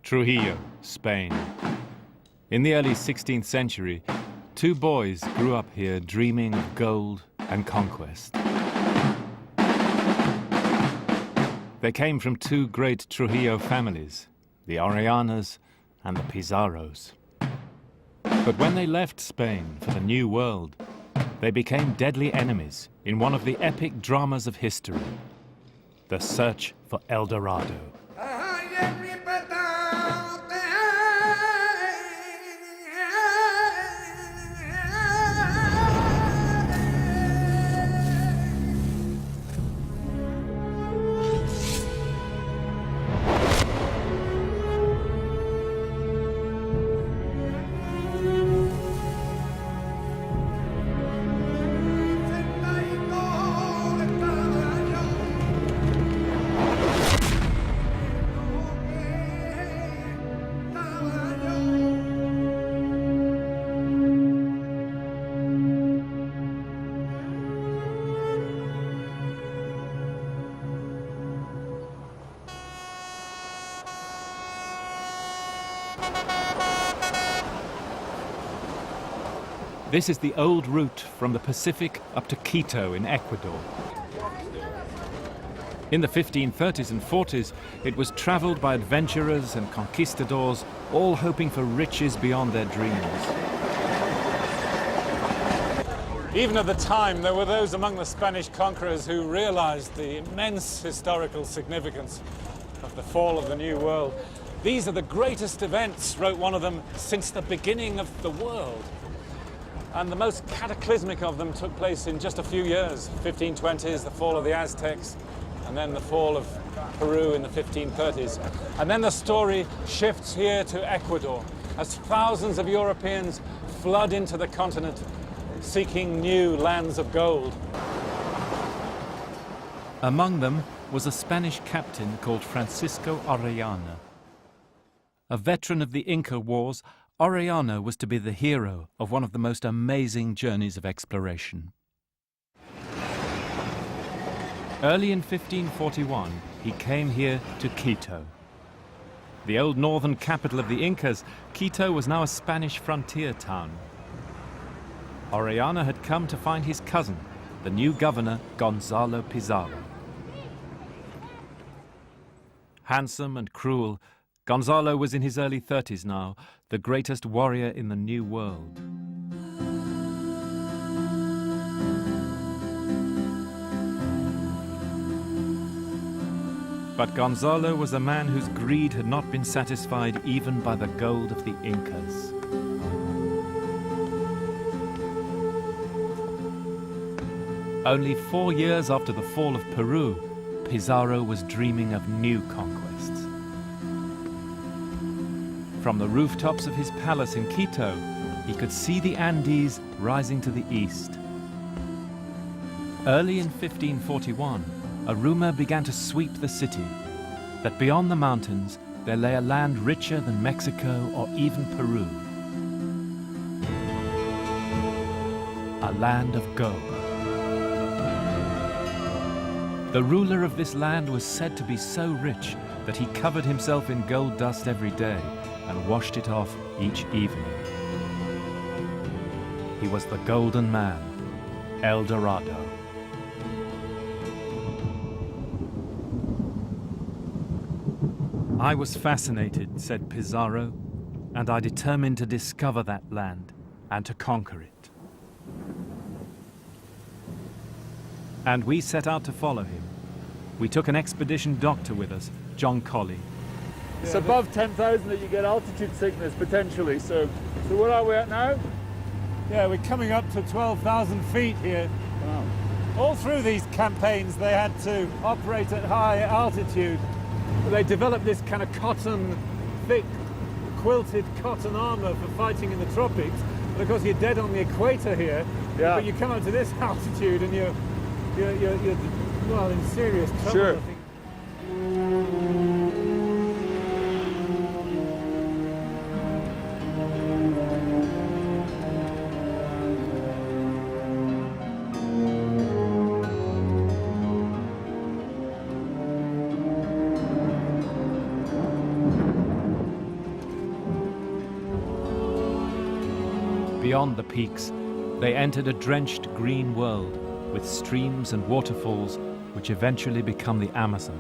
Trujillo, Spain. In the early 16th century, two boys grew up here dreaming of gold and conquest. They came from two great Trujillo families, the Orellanas and the Pizarros. But when they left Spain for the New World, they became deadly enemies in one of the epic dramas of history, the search for El Dorado. This is the old route from the Pacific up to Quito in Ecuador. In the 1530s and 40s, it was traveled by adventurers and conquistadors, all hoping for riches beyond their dreams. Even at the time, there were those among the Spanish conquerors who realized the immense historical significance of the fall of the New World. These are the greatest events, wrote one of them, since the beginning of the world. And the most cataclysmic of them took place in just a few years. 1520s, the fall of the Aztecs, and then the fall of Peru in the 1530s. And then the story shifts here to Ecuador, as thousands of Europeans flood into the continent, seeking new lands of gold. Among them was a Spanish captain called Francisco Orellana. A veteran of the Inca Wars, Orellana was to be the hero of one of the most amazing journeys of exploration. Early in 1541, he came here to Quito. The old northern capital of the Incas, Quito was now a Spanish frontier town. Orellana had come to find his cousin, the new governor, Gonzalo Pizarro. Handsome and cruel, Gonzalo was in his early 30s now, the greatest warrior in the New World. But Gonzalo was a man whose greed had not been satisfied even by the gold of the Incas. Only 4 years after the fall of Peru, Pizarro was dreaming of new conquests. From the rooftops of his palace in Quito, he could see the Andes rising to the east. Early in 1541, a rumor began to sweep the city that beyond the mountains there lay a land richer than Mexico or even Peru. A land of gold. The ruler of this land was said to be so rich that he covered himself in gold dust every day and washed it off each evening. He was the Golden Man, El Dorado. I was fascinated, said Pizarro, and I determined to discover that land and to conquer it. And we set out to follow him. We took an expedition doctor with us, John Colley. It's above 10,000 that you get altitude sickness, potentially. So where are we at now? Yeah, we're coming up to 12,000 feet here. Wow. All through these campaigns, they had to operate at high altitude. They developed this kind of cotton, thick, quilted cotton armor for fighting in the tropics. But of course, you're dead on the equator here. Yeah. But you come up to this altitude and you're well, in serious trouble, Sure. I think. Beyond the peaks, they entered a drenched green world with streams and waterfalls which eventually become the Amazon.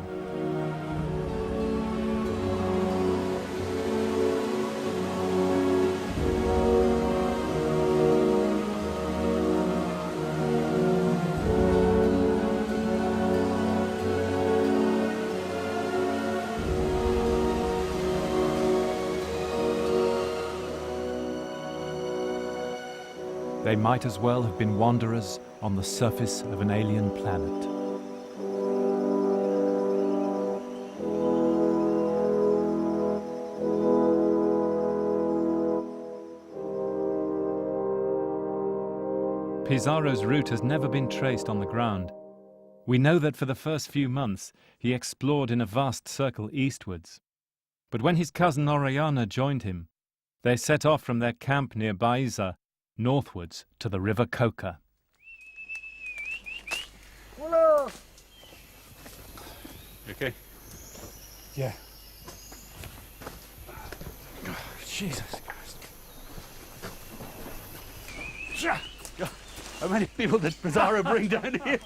They might as well have been wanderers on the surface of an alien planet. Pizarro's route has never been traced on the ground. We know that for the first few months he explored in a vast circle eastwards. But when his cousin Orellana joined him, they set off from their camp near Baiza northwards to the river Coca. Hello. You okay? Yeah. Oh, Jesus Christ. How many people did Pizarro bring down here?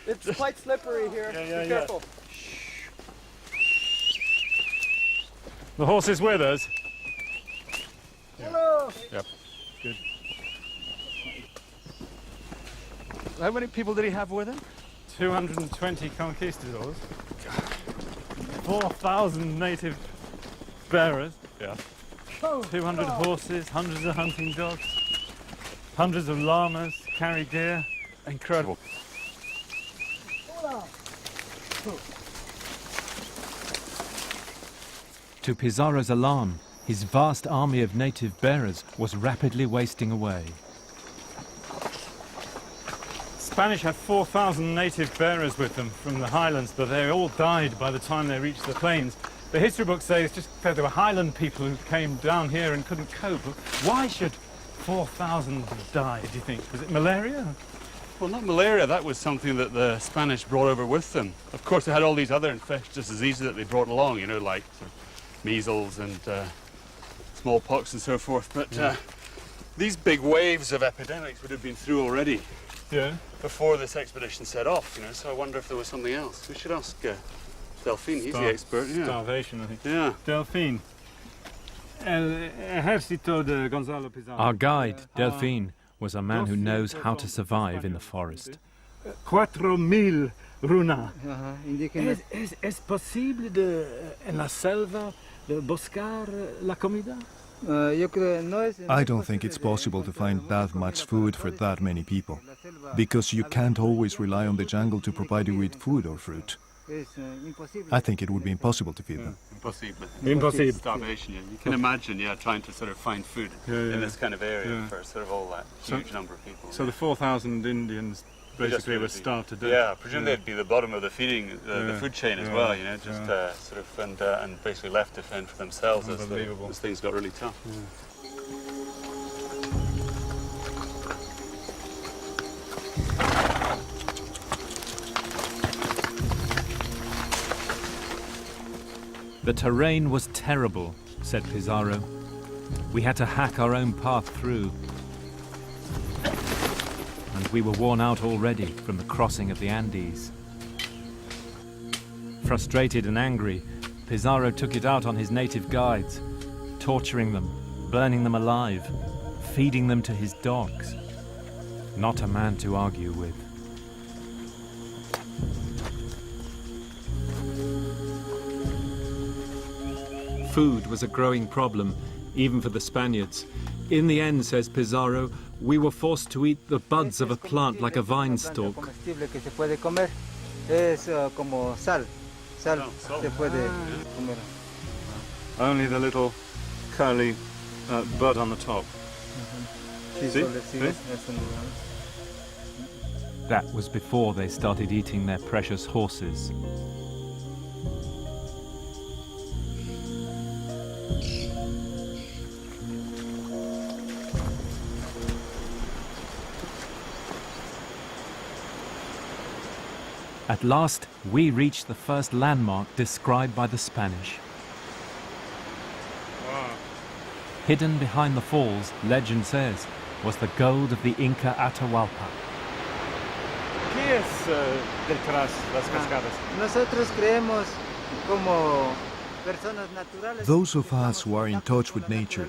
It's quite slippery here. Be careful. The horse is with us. Hello. Yep. Good. How many people did he have with him? 220 conquistadors. 4,000 native bearers. Yeah. 200 horses, hundreds of hunting dogs, hundreds of llamas, carry gear. Incredible. To Pizarro's alarm, his vast army of native bearers was rapidly wasting away. Spanish had 4,000 native bearers with them from the highlands, but they all died by the time they reached the plains. The history books say it's just that there were highland people who came down here and couldn't cope. Why should 4,000 die, do you think? Was it malaria? Well, not malaria. That was something that the Spanish brought over with them. Of course, they had all these other infectious diseases that they brought along, you know, like sort of measles and smallpox and so forth. But these big waves of epidemics would have been through already before this expedition set off, you know, so I wonder if there was something else. We should ask Delphine, he's the expert. Yeah. Starvation, I think. Yeah. Delphine. Our guide, Delphine, was a man who knows how to survive in the forest. 4,000 runas. Indígenas. ¿Es posible en la selva de buscar la comida? Yo creo no es. I don't think it's possible to find that much food for that many people, because you can't always rely on the jungle to provide you with food or fruit. I think it would be impossible to feed them. Impossible. Impossible. Starvation, yeah. You can imagine, trying to sort of find food in this kind of area for sort of all that huge number of people. So the 4,000 Indians basically were starved to death. Yeah, presumably it'd be the bottom of the feeding, the food chain as well, you know, just sort of, and basically left to fend for themselves as things got really tough. The terrain was terrible, said Pizarro. We had to hack our own path through. And we were worn out already from the crossing of the Andes. Frustrated and angry, Pizarro took it out on his native guides, torturing them, burning them alive, feeding them to his dogs. Not a man to argue with. Food was a growing problem, even for the Spaniards. In the end, says Pizarro, we were forced to eat the buds of a plant like a vine stalk. Only the little curly bud on the top. That was before they started eating their precious horses. At last, we reached the first landmark described by the Spanish. Wow. Hidden behind the falls, legend says, was the gold of the Inca Atahualpa. ¿Qué es detrás las cascadas? Nosotros creemos como personas naturales. Those of us who are in touch with nature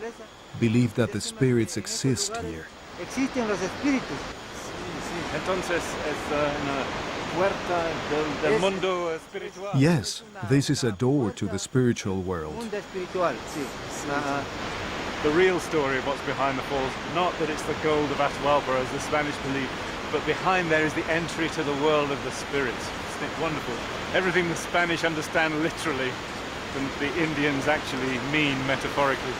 believe that the spirits exist here. Existen los espíritus. Entonces es una puerta del mundo espiritual. Yes, this is a door to the spiritual world. Mundo espiritual, sí. The real story of what's behind the falls, not that it's the gold of Atahualpa as the Spanish believe, but behind there is the entry to the world of the spirits. Isn't it wonderful? Everything the Spanish understand literally, the Indians actually mean metaphorically.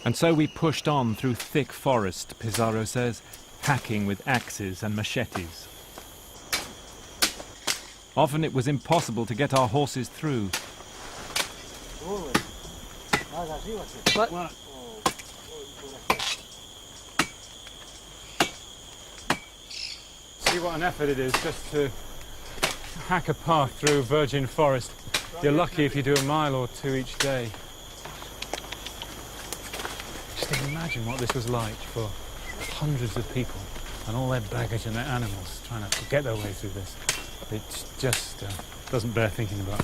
And so we pushed on through thick forest, Pizarro says, hacking with axes and machetes. Often it was impossible to get our horses through. See what an effort it is just to hack a path through virgin forest. You're lucky if you do a mile or two each day. Just imagine what this was like for hundreds of people and all their baggage and their animals trying to get their way through this. It just doesn't bear thinking about.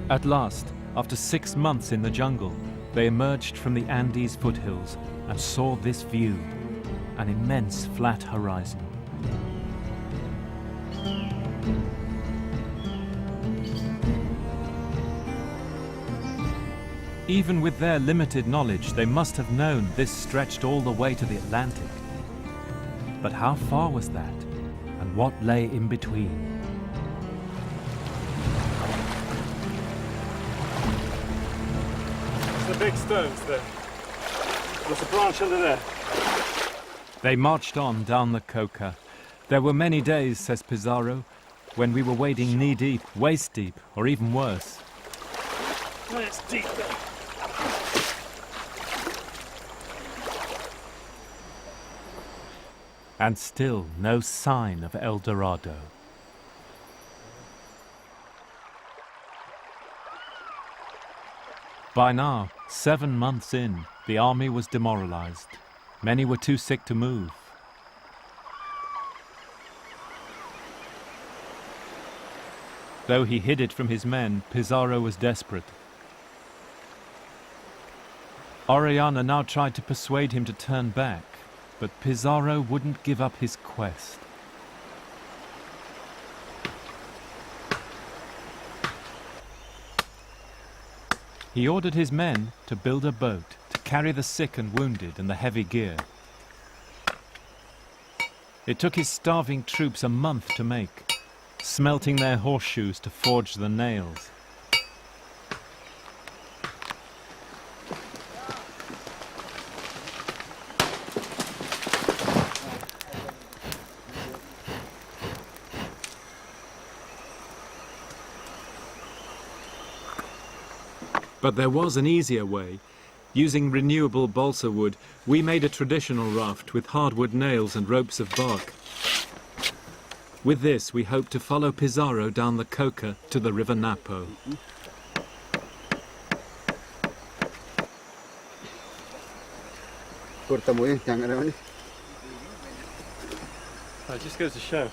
At last, after 6 months in the jungle, they emerged from the Andes foothills and saw this view, an immense flat horizon. Even with their limited knowledge, they must have known this stretched all the way to the Atlantic. But how far was that, and what lay in between? The big stones there. There's a branch under there. They marched on down the Coca. There were many days, says Pizarro, when we were wading knee-deep, waist-deep, or even worse. It's deep there. And still no sign of El Dorado. By now, 7 months in, the army was demoralized. Many were too sick to move. Though he hid it from his men, Pizarro was desperate. Orellana now tried to persuade him to turn back, but Pizarro wouldn't give up his quest. He ordered his men to build a boat to carry the sick and wounded and the heavy gear. It took his starving troops a month to make, smelting their horseshoes to forge the nails. But there was an easier way. Using renewable balsa wood, we made a traditional raft with hardwood nails and ropes of bark. With this, we hoped to follow Pizarro down the Coca to the River Napo. It just goes to show.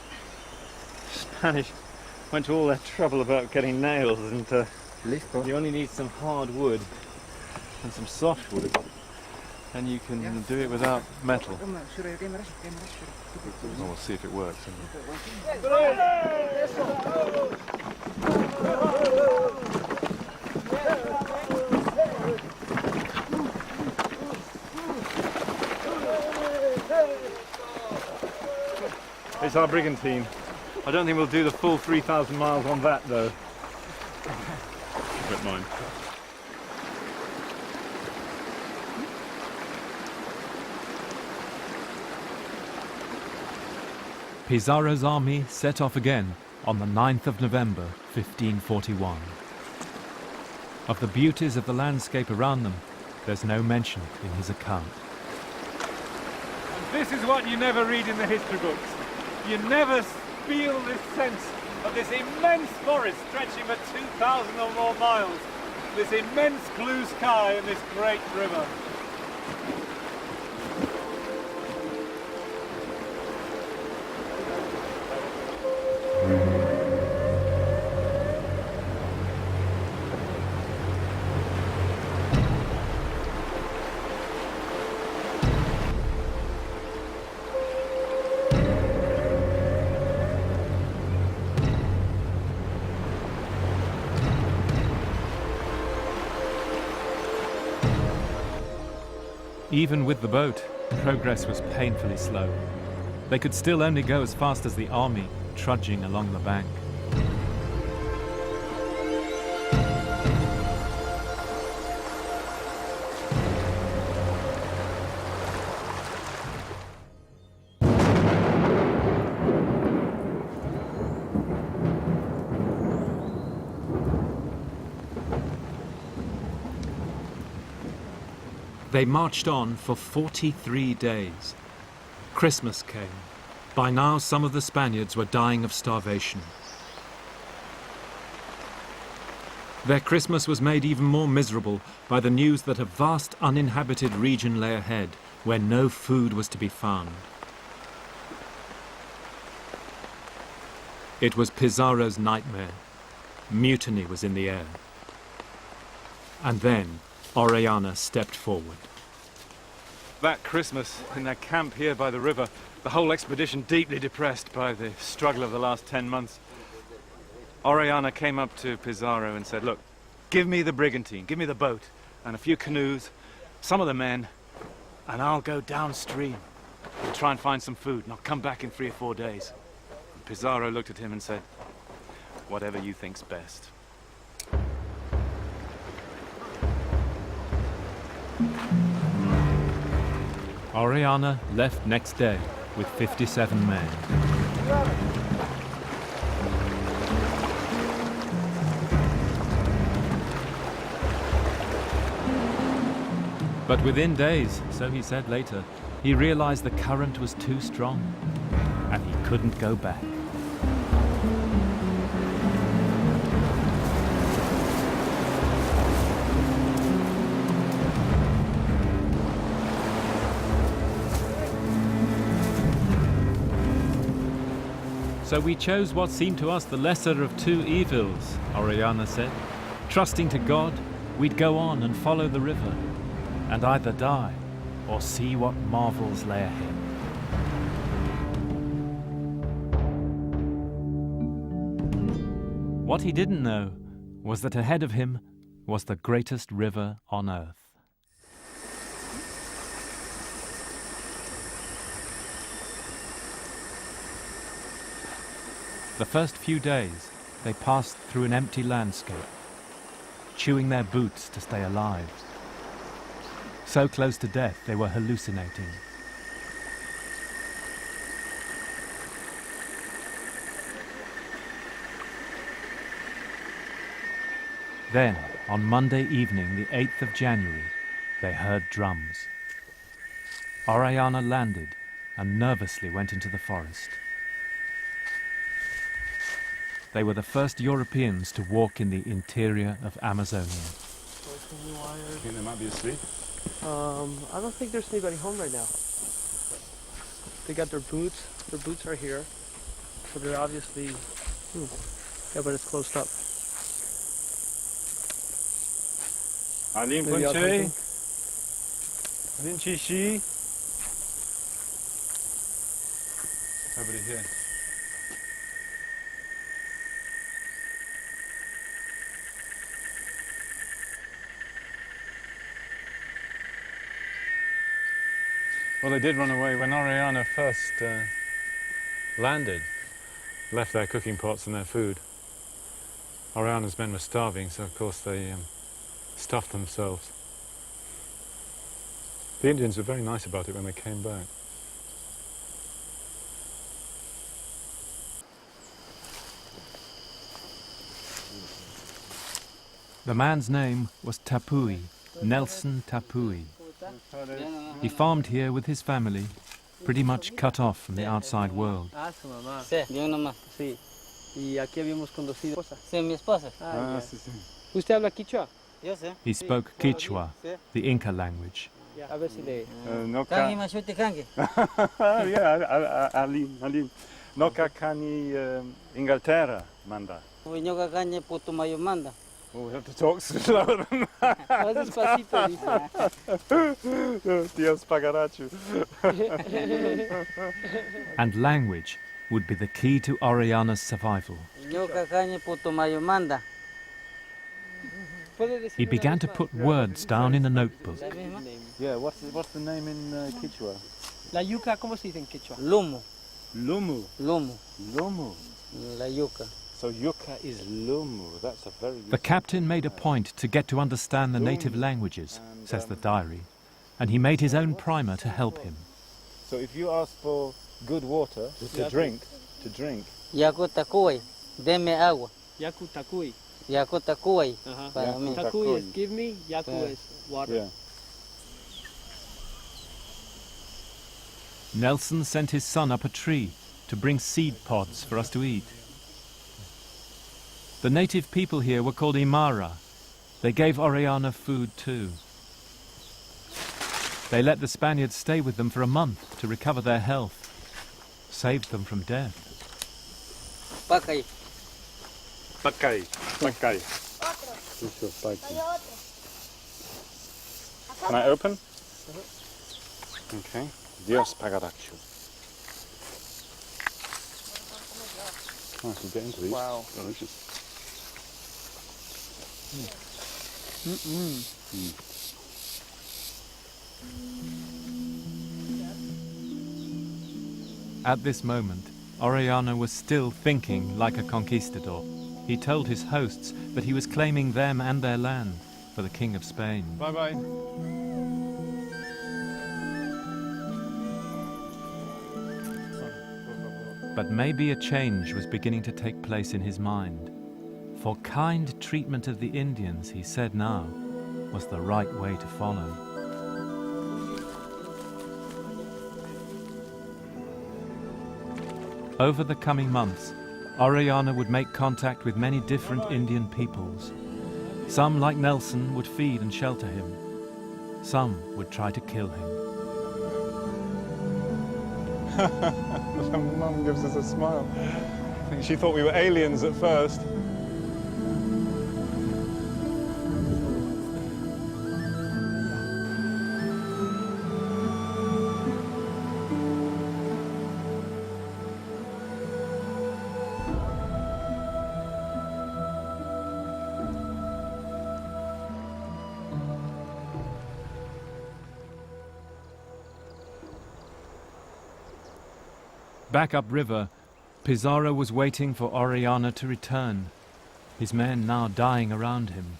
Spanish went to all that trouble about getting nails, and you only need some hard wood and some soft wood, and you can do it without metal. We'll see if it works. It's our brigantine. I don't think we'll do the full 3,000 miles on that, though. Don't mind. Pizarro's army set off again on the 9th of November, 1541. Of the beauties of the landscape around them, there's no mention in his account. And this is what you never read in the history books. You never feel this sense of this immense forest stretching for 2,000 or more miles, this immense blue sky and this great river. Even with the boat, progress was painfully slow. They could still only go as fast as the army, trudging along the bank. They marched on for 43 days. Christmas came. By now, some of the Spaniards were dying of starvation. Their Christmas was made even more miserable by the news that a vast uninhabited region lay ahead, where no food was to be found. It was Pizarro's nightmare. Mutiny was in the air. And then Orellana stepped forward. That Christmas, in their camp here by the river, the whole expedition deeply depressed by the struggle of the last 10 months, Orellana came up to Pizarro and said, "Look, give me the brigantine, give me the boat, and a few canoes, some of the men, and I'll go downstream and try and find some food, and I'll come back in 3 or 4 days." And Pizarro looked at him and said, "Whatever you think's best." Orellana left next day with 57 men. But within days, so he said later, he realized the current was too strong and he couldn't go back. So we chose what seemed to us the lesser of two evils, Orellana said. Trusting to God, we'd go on and follow the river, and either die or see what marvels lay ahead. What he didn't know was that ahead of him was the greatest river on earth. The first few days, they passed through an empty landscape, chewing their boots to stay alive. So close to death, they were hallucinating. Then, on Monday evening, the 8th of January, they heard drums. Orellana landed and nervously went into the forest. They were the first Europeans to walk in the interior of Amazonia. I think they might be asleep. I don't think there's anybody home right now. They got their boots. Their boots are here. So they're obviously... Yeah, but it's closed up. Alim Maybe out hunting. Alim Chishi. Nobody here. Well, they did run away when Orellana first landed, left their cooking pots and their food. Orellana's men were starving, so of course they stuffed themselves. The Indians were very nice about it when they came back. The man's name was Tapui, Nelson Tapui. He farmed here with his family, pretty much cut off from the outside world. Ah, su mamá. Sí, bien nomás. Sí. Y aquí habíamos conocido. Sí, mi esposa. Ah, ya. sí, sí. ¿Usted habla quichua? Yo sé. He spoke Quechua, Sí. the Inca language. Ya. A ver si le... Noka, Kangi mashuti kangi. yeah, Aline. Noka kani Inglaterra, manda. Uñoga kanye puto mayo manda. Oh, we have to talk slower than Más despacito, dice. Dios pagarachu. And language would be the key to Oriana's survival. Uñoga kanye puto mayo manda. He began to put words down in a notebook. La misma. Yeah, what's the name in Quechua? La yuca, ¿cómo se dice en quechua? Lumu. Lumu. Lumu. Lumu. La yuca. So yucca is lumu. That's a very. The captain made a point to get to understand the native languages, says the diary, and he made his own primer to help him. So if you ask for good water to drink, Yaku takuay. Deme agua. Yaku takui. Yaku takuay. Ajá. Para mí. Takui is give me, yaku Yeah. is water. yeah. Nelson sent his son up a tree to bring seed pods for us to eat. The native people here were called Imara. They gave Oriana food too. They let the Spaniards stay with them for a month to recover their health, saved them from death. Pakay. Pacay. Can I open? Okay. Dios pagarachu. Oh, I can get into these. Wow. Delicious. At this moment, Oriana was still thinking like a conquistador. He told his hosts that he was claiming them and their land for the King of Spain. Bye-bye. But maybe a change was beginning to take place in his mind. For kind treatment of the Indians, he said now, was the right way to follow. Over the coming months, Oriana would make contact with many different Indian peoples. Some, like Nelson, would feed and shelter him. Some would try to kill him. Mum gives us a smile. I think she thought we were aliens at first. Back upriver, Pizarro was waiting for Oriana to return, his men now dying around him.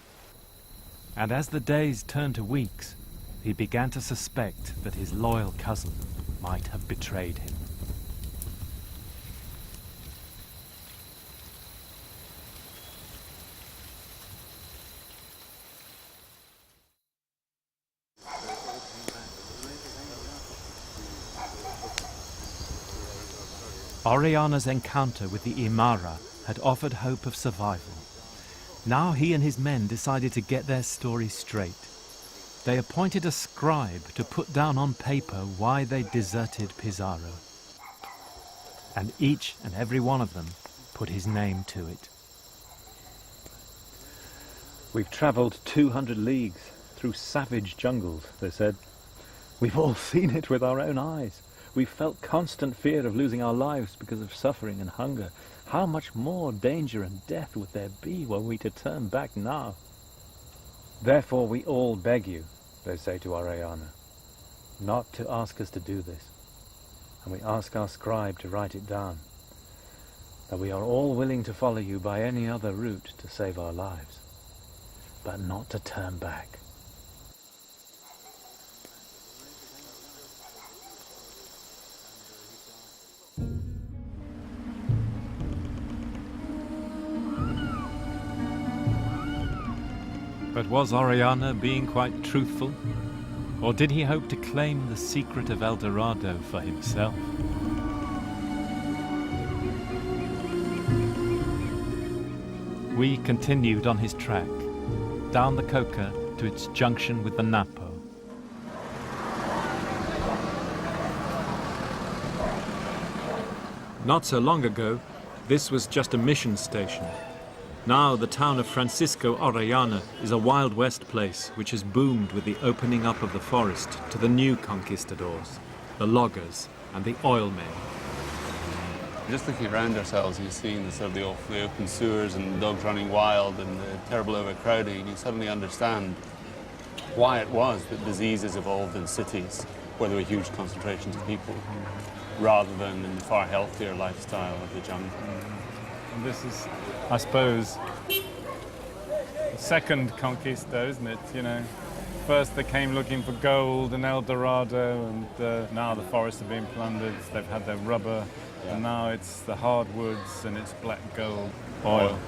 And as the days turned to weeks, he began to suspect that his loyal cousin might have betrayed him. Oriana's encounter with the Imara had offered hope of survival. Now he and his men decided to get their story straight. They appointed a scribe to put down on paper why they deserted Pizarro. And each and every one of them put his name to it. We've travelled 200 leagues through savage jungles, they said. We've all seen it with our own eyes. We've felt constant fear of losing our lives because of suffering and hunger. How much more danger and death would there be were we to turn back now? Therefore we all beg you, they say to Oriana, not to ask us to do this. And we ask our scribe to write it down, that we are all willing to follow you by any other route to save our lives, but not to turn back. But was Orellana being quite truthful? Or did he hope to claim the secret of El Dorado for himself? We continued on his track, down the Coca to its junction with the Napo. Not so long ago, this was just a mission station. Now the town of Francisco Orellana is a Wild West place which has boomed with the opening up of the forest to the new conquistadors, the loggers and the oil men. Just looking around ourselves and seeing the sort of the open sewers and dogs running wild and the terrible overcrowding, you suddenly understand why it was that diseases evolved in cities where there were huge concentrations of people, rather than in the far healthier lifestyle of the jungle. And this is, I suppose, the second conquista, isn't it? You know, first they came looking for gold and El Dorado, and now the forests are being plundered. They've had their rubber, and now it's the hardwoods and it's black gold, oil.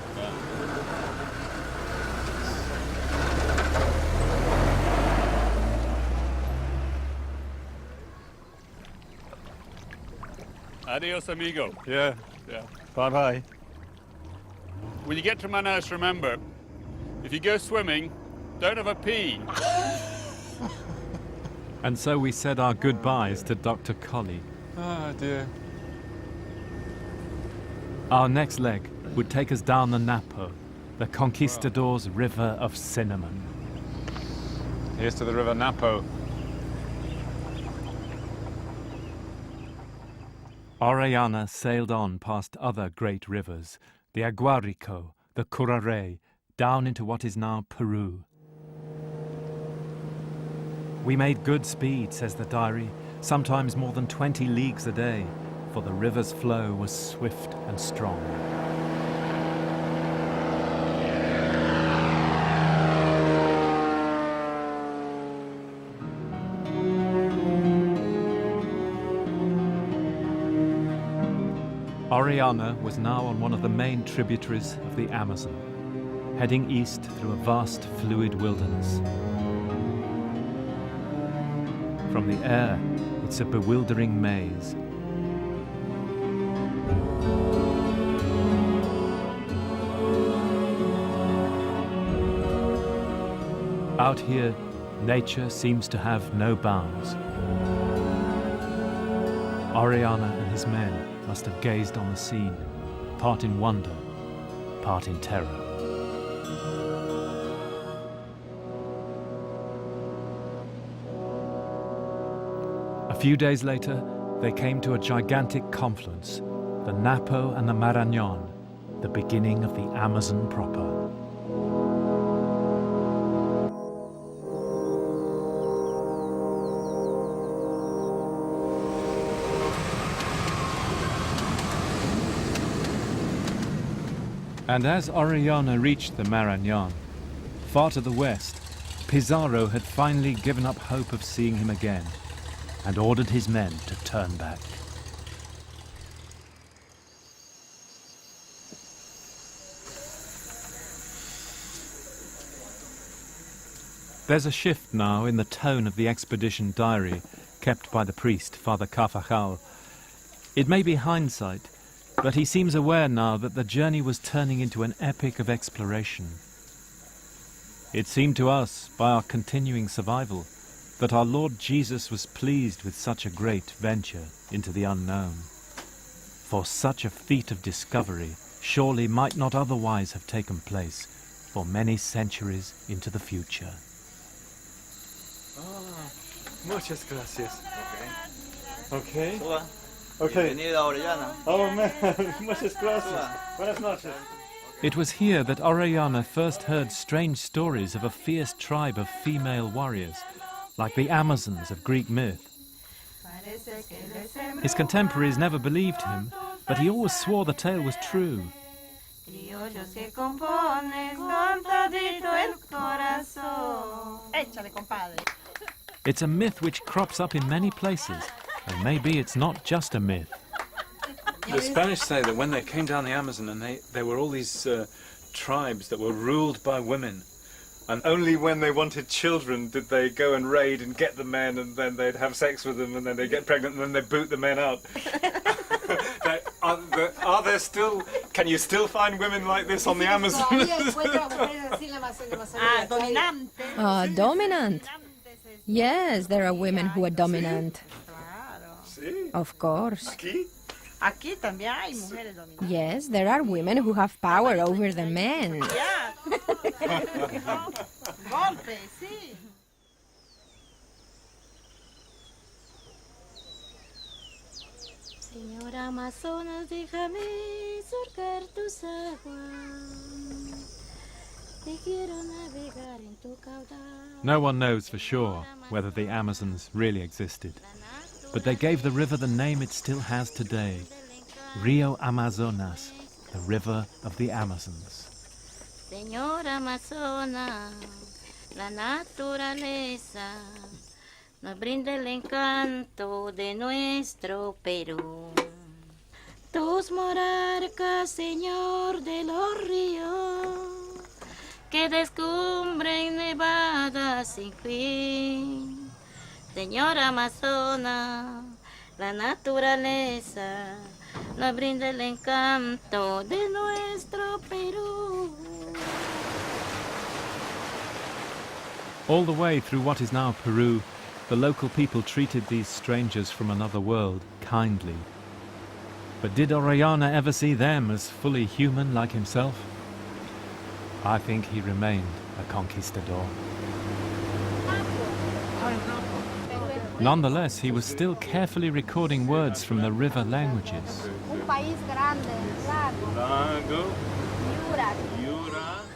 Adios, amigo. Yeah. Bye-bye. When you get to Manaus, remember, if you go swimming, don't have a pee. And so we said our goodbyes to Dr. Colley. Ah, dear. Our next leg would take us down the Napo, the Conquistadors' river of cinnamon. Here's to the River Napo. Orellana sailed on past other great rivers, the Aguarico, the Curare, down into what is now Peru. We made good speed, says the diary, sometimes more than 20 leagues a day, for the river's flow was swift and strong. Orellana was now on one of the main tributaries of the Amazon, heading east through a vast fluid wilderness. From the air, it's a bewildering maze. Out here, nature seems to have no bounds. Orellana and his men must have gazed on the scene, part in wonder, part in terror. A few days later, they came to a gigantic confluence, the Napo and the Marañón, the beginning of the Amazon proper. And as Orellana reached the Marañón, far to the west, Pizarro had finally given up hope of seeing him again and ordered his men to turn back. There's a shift now in the tone of the expedition diary kept by the priest, Father Carvajal. It may be hindsight, but he seems aware now that the journey was turning into an epic of exploration. It seemed to us, by our continuing survival, that our Lord Jesus was pleased with such a great venture into the unknown. For such a feat of discovery surely might not otherwise have taken place for many centuries into the future. Muchas gracias. Okay. Okay. Bienvenido a Orellana. Oh man, muchas gracias. Buenas noches. It was here that Orellana first heard strange stories of a fierce tribe of female warriors, like the Amazons of Greek myth. His contemporaries never believed him, but he always swore the tale was true. It's a myth which crops up in many places, and maybe it's not just a myth. The Spanish say that when they came down the Amazon and there were all these tribes that were ruled by women, And only when they wanted children did they go and raid and get the men, and then they'd have sex with them, and then they'd get pregnant, and then they'd boot the men out. Are there still... Can you still find women like this on the Amazon? Dominant. Yes, there are women who are dominant. Of course. Aquí? Aquí también hay mujeres dominantes. Yes, there are women who have power over the men. Ya. Golpe, sí. Señora Amazonas, déjame surcar tus aguas. Te quiero navegar en tu caudal. No one knows for sure whether the Amazons really existed, but they gave the river the name it still has today, Rio Amazonas, the river of the Amazons. Señora Amazona, la naturaleza nos brinda el encanto de nuestro Perú. Tus monarcas, Señor de los ríos, que descubren nevadas sin fin. Señora Amazona, la naturaleza nos brinda el encanto de nuestro Perú. All the way through what is now Peru, the local people treated these strangers from another world kindly. But did Orellana ever see them as fully human like himself? I think he remained a conquistador. Nonetheless, he was still carefully recording words from the river languages.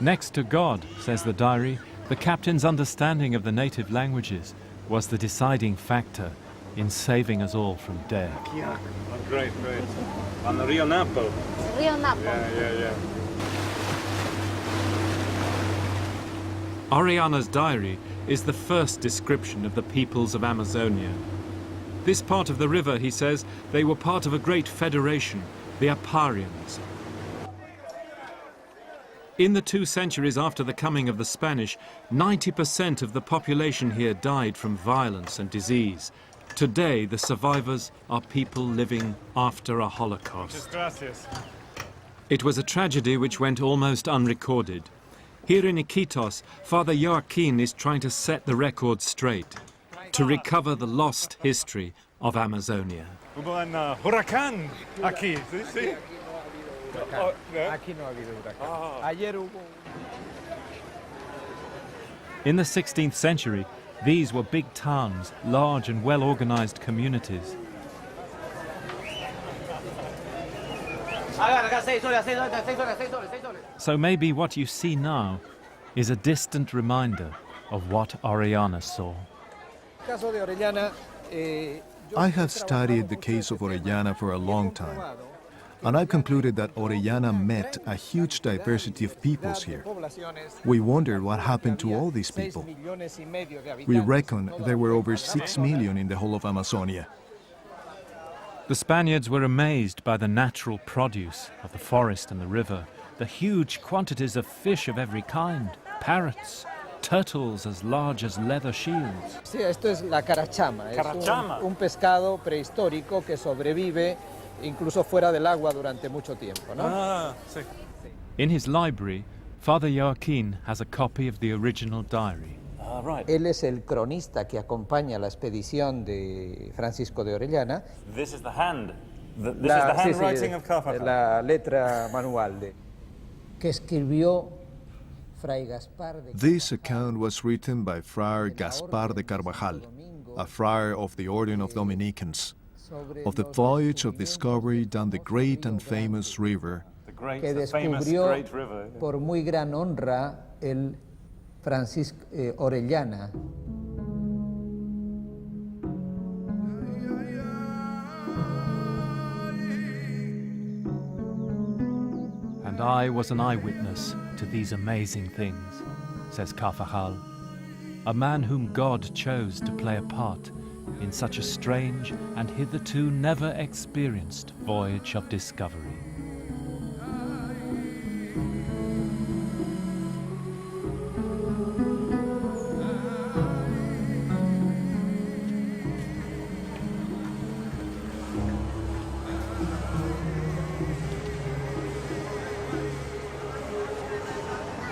Next to God, says the diary, the captain's understanding of the native languages was the deciding factor in saving us all from death. Oh, great. On the Rio Napo. Rio Napo. Yeah. Orellana's diary is the first description of the peoples of Amazonia. This part of the river, he says, they were part of a great federation, the Aparians. In the 2 centuries after the coming of the Spanish, 90% of the population here died from violence and disease. Today, the survivors are people living after a Holocaust. It was a tragedy which went almost unrecorded. Here in Iquitos, Father Joaquin is trying to set the record straight, to recover the lost history of Amazonia. Hubo un huracán aquí, ¿sí? Aquí no ha habido huracán. Ayer hubo. In the 16th century, these were big towns, large and well-organized communities. So maybe what you see now is a distant reminder of what Orellana saw. I have studied the case of Orellana for a long time, and I've concluded that Orellana met a huge diversity of peoples here. We wondered what happened to all these people. We reckon there were over 6 million in the whole of Amazonia. The Spaniards were amazed by the natural produce of the forest and the river, the huge quantities of fish of every kind, parrots, turtles as large as leather shields. Sí, esto es la carachama. Es un pescado prehistórico que sobrevive incluso fuera del agua durante mucho tiempo, ¿no? Sí. In his library, Father Joaquin has a copy of the original diary. Right. Él es el cronista que acompaña la expedición de Francisco de Orellana. This is the hand. This is the handwriting of Carvajal. La letra manual que escribió Fray Gaspar de. This account was written by Friar Gaspar de Carvajal, a friar of the Order of Dominicans, of the voyage of discovery down the great and famous river. Que descubrió por muy gran honra el Francisco Orellana. And I was an eyewitness to these amazing things, says Carvajal, a man whom God chose to play a part in such a strange and hitherto never experienced voyage of discovery.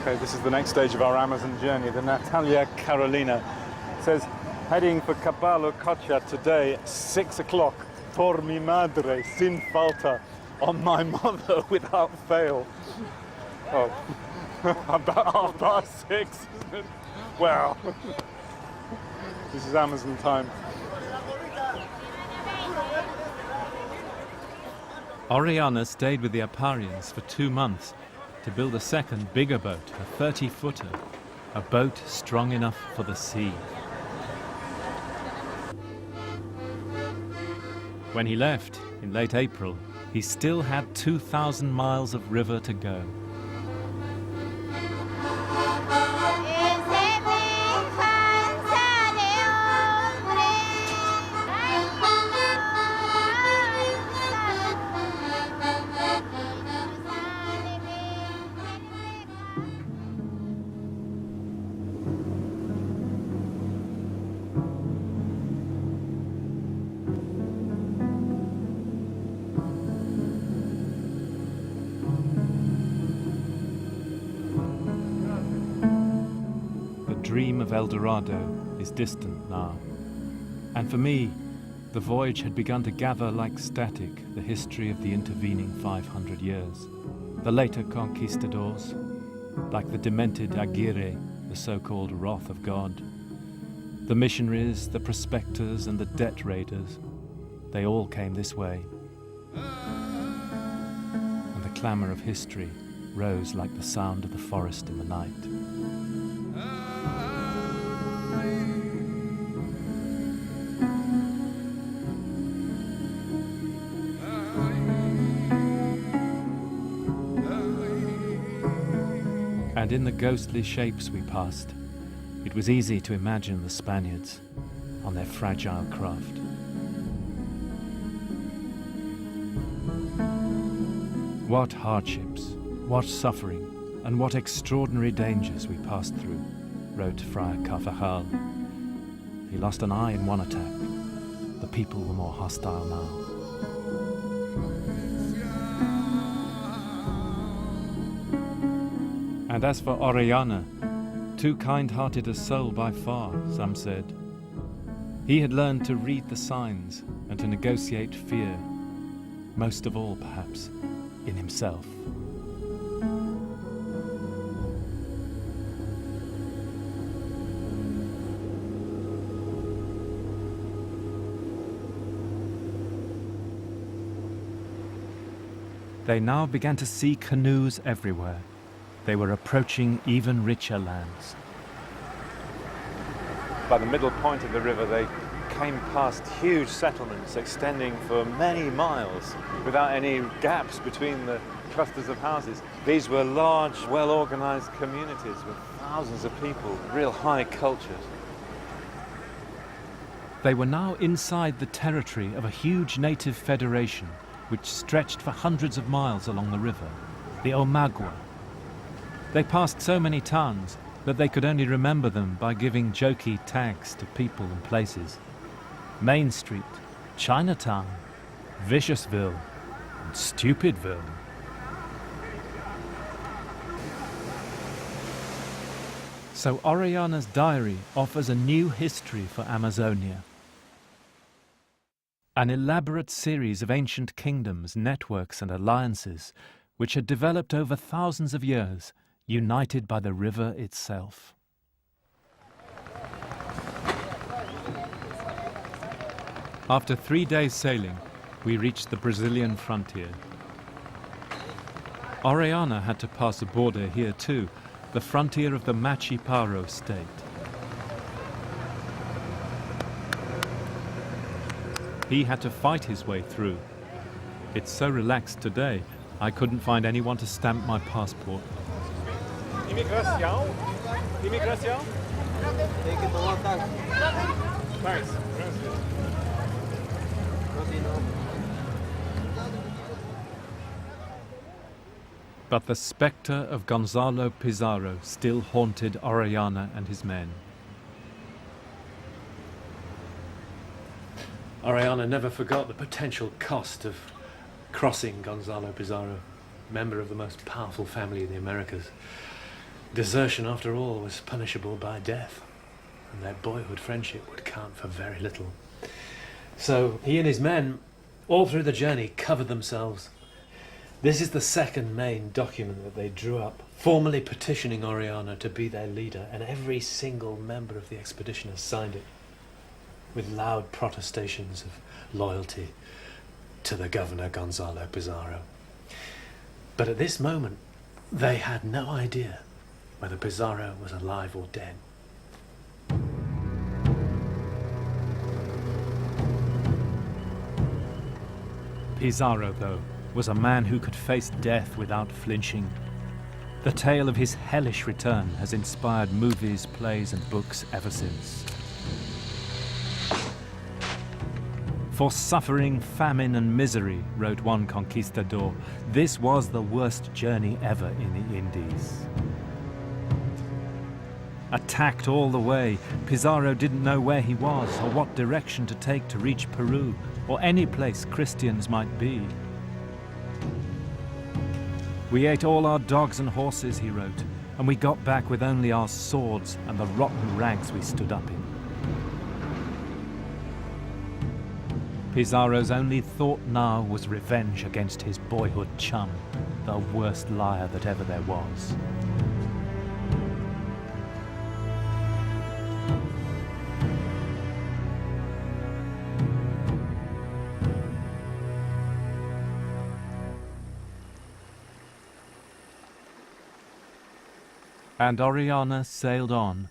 Okay, this is the next stage of our Amazon journey. The Natalia Carolina says, heading for Caballo Cocha today, 6 o'clock. Por mi madre, sin falta. On my mother, without fail. Oh, about 6:30, isn't it? Well, this is Amazon time. Orellana stayed with the Aparians for 2 months to build a second, bigger boat, a 30-footer, a boat strong enough for the sea. When he left, in late April, he still had 2,000 miles of river to go. The dream of El Dorado is distant now. And for me, the voyage had begun to gather like static the history of the intervening 500 years. The later conquistadors, like the demented Aguirre, the so-called wrath of God. The missionaries, the prospectors, and the debt raiders, they all came this way. And the clamour of history rose like the sound of the forest in the night. And in the ghostly shapes we passed, it was easy to imagine the Spaniards on their fragile craft. What hardships, what suffering, and what extraordinary dangers we passed through, wrote Friar Carvajal. He lost an eye in one attack. The people were more hostile now. And as for Orellana, too kind-hearted a soul by far, some said, he had learned to read the signs and to negotiate fear, most of all, perhaps, in himself. They now began to see canoes everywhere. They were approaching even richer lands. By the middle point of the river, they came past huge settlements extending for many miles without any gaps between the clusters of houses. These were large, well-organized communities with thousands of people, real high culture. They were now inside the territory of a huge native federation which stretched for hundreds of miles along the river, the Omagua. They passed so many towns that they could only remember them by giving jokey tags to people and places. Main Street, Chinatown, Viciousville, and Stupidville. So Orellana's diary offers a new history for Amazonia. An elaborate series of ancient kingdoms, networks and alliances which had developed over thousands of years, united by the river itself. After 3 days sailing, we reached the Brazilian frontier. Orellana had to pass a border here too, the frontier of the Machiparo state. He had to fight his way through. It's so relaxed today, I couldn't find anyone to stamp my passport. Imigração? Imigração? Tem que tomar táxi. Thanks. But the spectre of Gonzalo Pizarro still haunted Orellana and his men. Orellana never forgot the potential cost of crossing Gonzalo Pizarro, member of the most powerful family in the Americas. desertion, after all, was punishable by death, and their boyhood friendship would count for very little. So he and his men, all through the journey, covered themselves. This is the second main document that they drew up, formally petitioning Orellana to be their leader, and every single member of the expedition has signed it, with loud protestations of loyalty to the governor Gonzalo Pizarro. But at this moment, they had no idea whether Pizarro was alive or dead. Pizarro, though, was a man who could face death without flinching. The tale of his hellish return has inspired movies, plays, and books ever since. For suffering, famine, and misery, wrote one conquistador, this was the worst journey ever in the Indies. Attacked all the way, Pizarro didn't know where he was or what direction to take to reach Peru, or any place Christians might be. We ate all our dogs and horses, he wrote, and we got back with only our swords and the rotten rags we stood up in. Pizarro's only thought now was revenge against his boyhood chum, the worst liar that ever there was. And Orellana sailed on,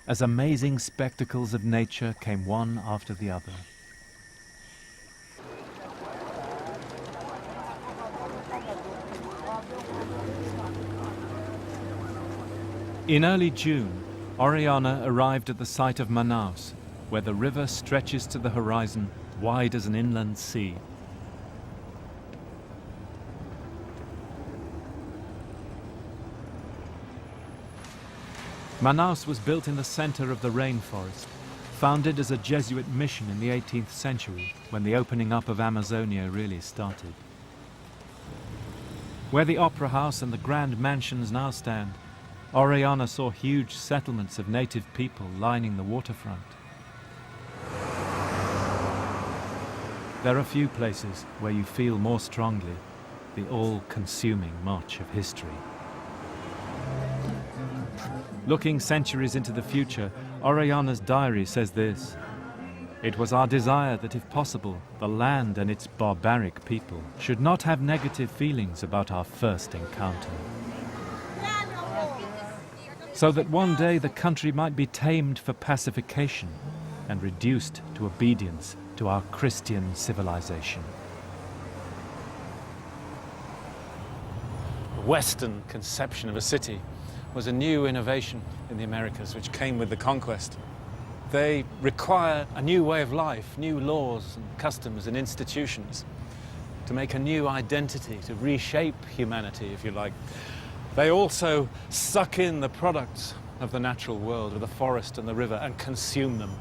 as amazing spectacles of nature came one after the other. In early June, Orellana arrived at the site of Manaus, where the river stretches to the horizon, wide as an inland sea. Manaus was built in the center of the rainforest, founded as a Jesuit mission in the 18th century, when the opening up of Amazonia really started. Where the Opera House and the grand mansions now stand, Orellana saw huge settlements of native people lining the waterfront. There are few places where you feel more strongly the all-consuming march of history. Looking centuries into the future, Orellana's diary says this: "It was our desire that, if possible, the land and its barbaric people should not have negative feelings about our first encounter, so that one day the country might be tamed for pacification and reduced to obedience to our Christian civilization." The Western conception of a city was a new innovation in the Americas, which came with the conquest. They require a new way of life, new laws and customs and institutions, to make a new identity, to reshape humanity, if you like. They also suck in the products of the natural world, of the forest and the river, and consume them.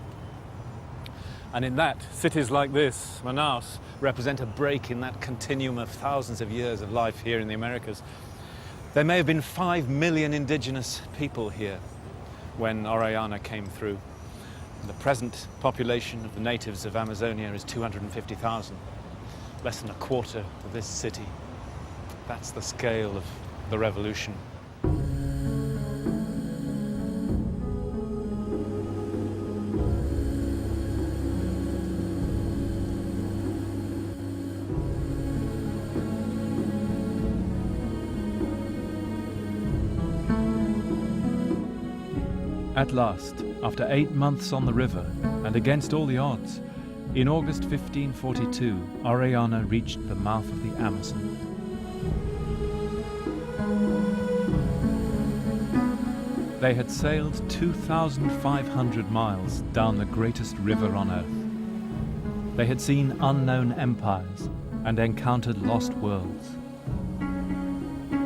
And in that, cities like this, Manaus, represent a break in that continuum of thousands of years of life here in the Americas. There may have been 5 million indigenous people here when Orellana came through. The present population of the natives of Amazonia is 250,000, less than a quarter of this city. That's the scale of the revolution. At last, after 8 months on the river, and against all the odds, in August 1542, Orellana reached the mouth of the Amazon. They had sailed 2,500 miles down the greatest river on earth. They had seen unknown empires and encountered lost worlds.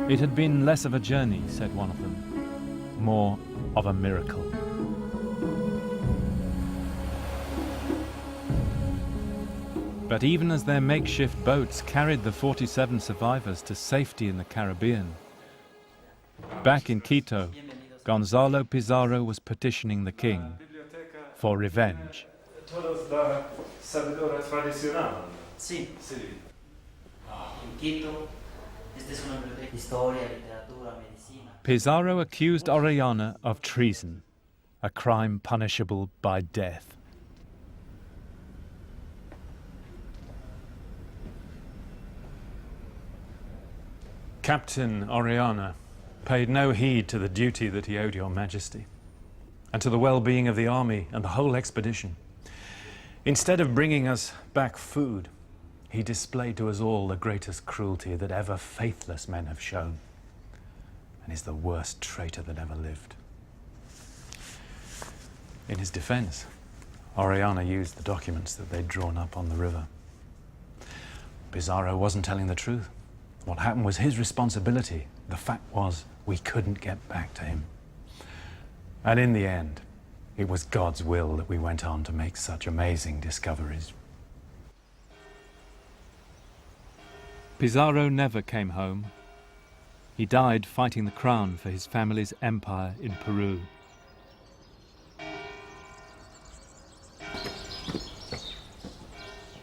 It had been less of a journey, said one of them, more of a miracle. But even as their makeshift boats carried the 47 survivors to safety in the Caribbean, back in Quito, Gonzalo Pizarro was petitioning the king for revenge. Todos la sabedora tradicional. Sí. En Quito, este es una biblioteca de historia, literatura, medicina. Pizarro accused Orellana of treason, a crime punishable by death. Captain Orellana paid no heed to the duty that he owed your majesty, and to the well-being of the army and the whole expedition. Instead of bringing us back food, he displayed to us all the greatest cruelty that ever faithless men have shown, and is the worst traitor that ever lived. In his defense, Orellana used the documents that they'd drawn up on the river. Pizarro wasn't telling the truth. What happened was his responsibility. The fact was, we couldn't get back to him. And in the end, it was God's will that we went on to make such amazing discoveries. Pizarro never came home. He died fighting the crown for his family's empire in Peru.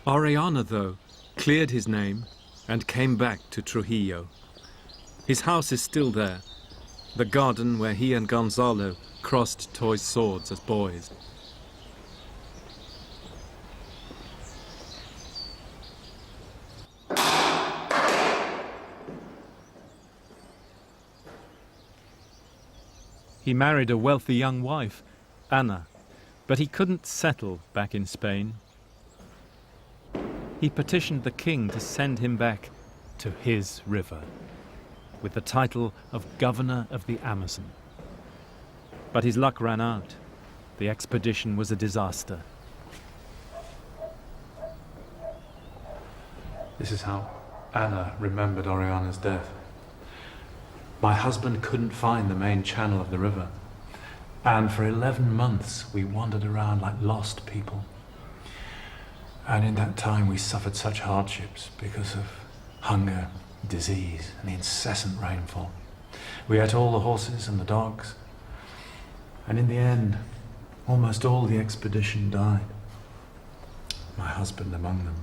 Orellana, though, cleared his name and came back to Trujillo. His house is still there, the garden where he and Gonzalo crossed toy swords as boys. He married a wealthy young wife, Ana, but he couldn't settle back in Spain. He petitioned the king to send him back to his river, with the title of Governor of the Amazon. But his luck ran out. The expedition was a disaster. This is how Ana remembered Orellana's death. My husband couldn't find the main channel of the river, and for 11 months we wandered around like lost people. And in that time we suffered such hardships because of hunger, disease, and the incessant rainfall. We ate all the horses and the dogs, and in the end, almost all the expedition died, my husband among them.